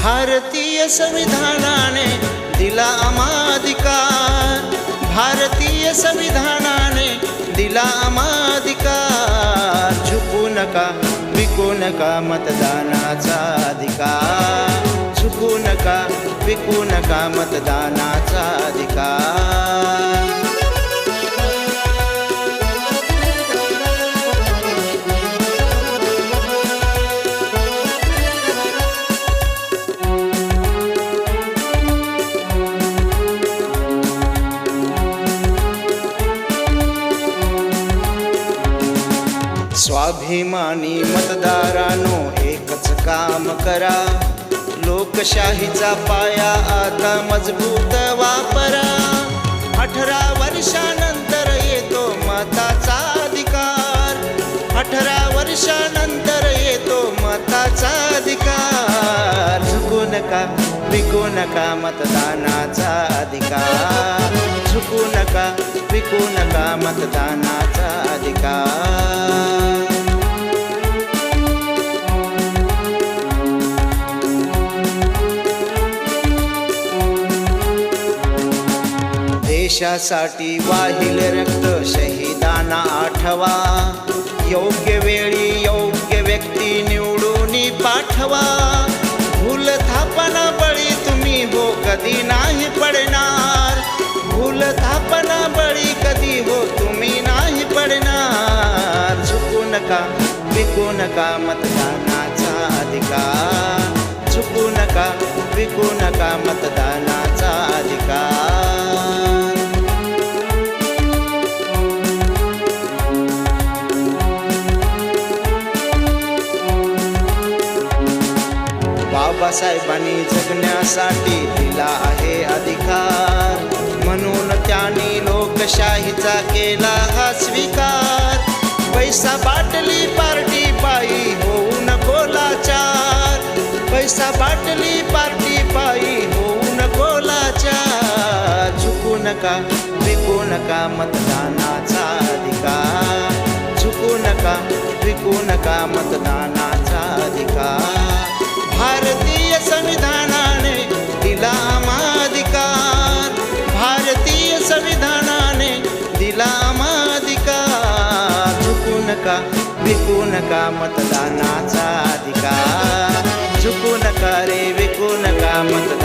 भारतीय संविधानाने दिला आम्हा अधिकार, भारतीय संविधानाने दिला आम्हा अधिकार. झुकू नका, विकू नका मतदानाचा अधिकार, झुकू नका, विकू नका मतदानाचा अधिकार. स्वाभिमानी मतदारांनो एकच काम करा, लोकशाहीचा पाया आता मजबूत वापरा. 18 वर्षानंतर येतो मताचा अधिकार, 18 वर्षानंतर येतो मताचा अधिकार. झुकू नका, विकू नका मतदानाचा अधिकार, झुकू नका, विकू नका मतदानाचा अधिकार. देशासाठी वाहिल रक्त शहीदांना आठवा, योग्य वेळी योग्य व्यक्ती निवडून पाठवा. भूल थापना बळी तुम्ही हो कधी नाही पडणार, भूल थापना बळी कधी हो तुम्ही नाही पडणार. झुकू नका, विकू नका मतदानाचा अधिकार, झुकू नका, विकू नका मतदानाचा अधिकार. बाबासाहेबांनी जगण्यासाठी दिला आहे अधिकार, म्हणून त्यांनी लोकशाहीचा केला हा स्वीकार. पैसा बाटली पार्टी पायी होऊ नको लाचार, पैसा बाटली पार्टी पायी होऊ नको लाचार. झुकू नका, विकू नका मतदानाचा अधिकार, झुकू नका, विकू नका मतदानाचा अधिकार. भारतीय संविधानाने दिला आम्हा अधिकार, भारतीय संविधानाने दिला आम्हा अधिकार. झुकू नका, विकू नका मतदानाचा अधिकार, झुकू नका रे, विकू नका मतदानाचा